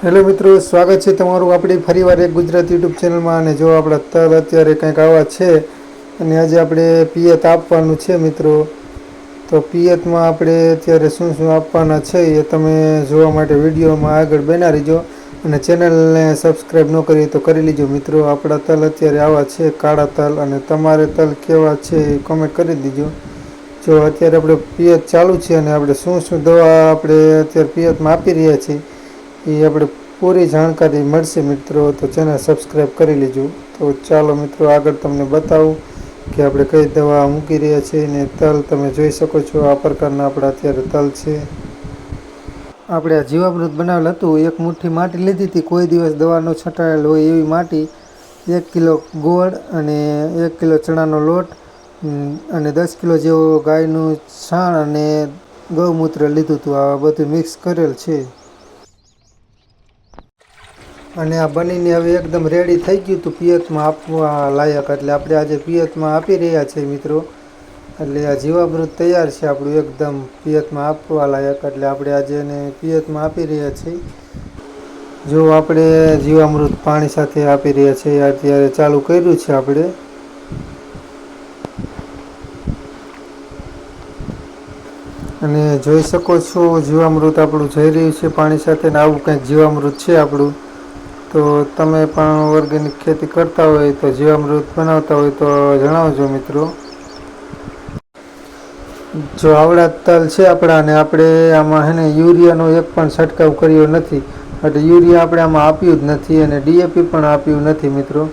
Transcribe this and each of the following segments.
Hello મિત્રો, સ્વાગત છે તમારું આપણી ફરીવાર એક ગુજરાત યુટ્યુબ ચેનલમાં. અને જો આપણા તલ અત્યારે કંઈક આવા છે અને આજે આપણે પિયત આપવાનું છે મિત્રો. તો પિયતમાં આપણે અત્યારે શું શું આપવાના છે એ તમે જોવા માટે વિડીયોમાં આગળ બના રહીજો. અને ચેનલને સબસ્ક્રાઈબ ન કરી તો કરી લીજો મિત્રો. આપણા તલ અત્યારે આવા છે, કાળા તલ. અને તમારે તલ કેવા છે એ કોમેન્ટ કરી દીજો. જો અત્યારે આપણે પિયત ચાલુ છે અને આપણે શું શું દવા આપણે અત્યારે પિયતમાં આપી રહ્યા છીએ એ આપણે પૂરી જાણકારી મળશે મિત્રો. તો ચેનલ સબસ્ક્રાઈબ કરી લેજો. તો ચાલો મિત્રો, આગળ તમને બતાવું કે આપણે કઈ દવા મૂકી રહ્યા છીએ. ને તલ તમે જોઈ શકો છો, આ પ્રકારના આપણા અત્યારે તલ છે. આપણે આ જીવામૃત બનાવેલ હતું. એક મુઠ્ઠી માટી લીધી હતી, કોઈ દિવસ દવાનો છંટાયેલ હોય એવી માટી, 1 કિલો ગોળ અને 1 કિલો ચણાનો લોટ અને 10 કિલો જેવો ગાયનું છાણ અને ગૌમૂત્ર લીધું હતું. આ બધું મિક્સ કરેલ છે. અને આ બનીને હવે એકદમ રેડી થઈ ગયું હતું પિયતમાં આપવા લાયક. એટલે આપણે આજે પિયતમાં આપી રહ્યા છીએ મિત્રો. એટલે આ જીવામૃત તૈયાર છે આપણું એકદમ પિયતમાં આપવા લાયક. એટલે આપણે આજે એને પિયતમાં આપી રહ્યા છીએ. જો આપણે જીવામૃત પાણી સાથે આપી રહ્યા છીએ. અત્યારે ચાલુ કર્યું છે આપણે. અને જોઈ શકો છો જીવામૃત આપણું જઈ રહ્યું છે પાણી સાથે. ને આવું કંઈક જીવામૃત છે આપણું. તો તમે પણ ઓર્ગેનિક ખેતી કરતા હોય તો જીવામૃત બનાવતા હોય તો જણાવજો મિત્રો. જો આવડા તલ છે આપણા, અને આપણે આમાં હે ને યુરિયાનો એક પણ છંટકાવ કર્યો નથી. એટલે યુરિયા આપણે આમાં આપ્યું જ નથી અને ડીએપી પણ આપ્યું નથી મિત્રો.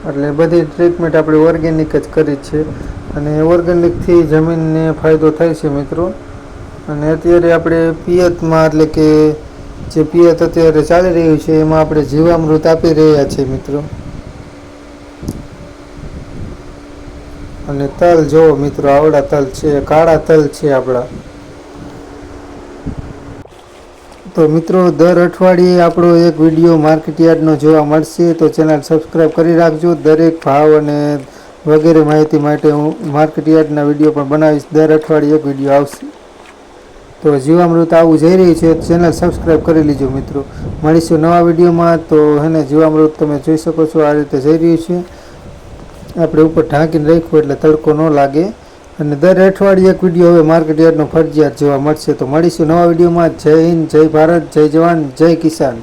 એટલે બધી ટ્રીટમેન્ટ આપણે ઓર્ગેનિક જ કરી છે. અને ઓર્ગેનિકથી જમીનને ફાયદો થાય છે મિત્રો. અને અત્યારે આપણે પિયતમાં, એટલે કે જે પિયત અત્યારે ચાલી રહ્યું છે એમાં આપણે જીવામૃત આપી રહ્યા છીએ મિત્રો. અને તલ જોવો મિત્રો, આવડા તલ છે, કાળા તલ છે આપણા. તો મિત્રો, દર અઠવાડિયે આપણો એક વિડીયો માર્કેટ યાર્ડનો જોવા મળશે. તો ચેનલ સબસ્ક્રાઈબ કરી રાખજો. દરેક ભાવ અને વગેરે માહિતી માટે હું માર્કેટ યાર્ડના વિડીયો પણ બનાવીશ. દર અઠવાડિયે એક વિડીયો આવશે. તો જીવામૃત આવું જઈ રહ્યું છે, ચેનલ સબસ્ક્રાઈબ કરી લીજો મિત્રો. મળીશું નવા વિડીયોમાં. તો હેને જીવામૃત તમે જોઈ શકો છો આ રીતે જઈ રહ્યું છે. આપણે ઉપર ઢાંકીને રાખ્યું એટલે તડકો ન લાગે. અને દર અઠવાડિયે એક વિડીયો હવે માર્કેટ યાર્ડનો ફરજિયાત જોવા મળશે. તો મળીશું નવા વિડીયોમાં. જય હિન્દ, જય ભારત, જય જવાન, જય કિસાન.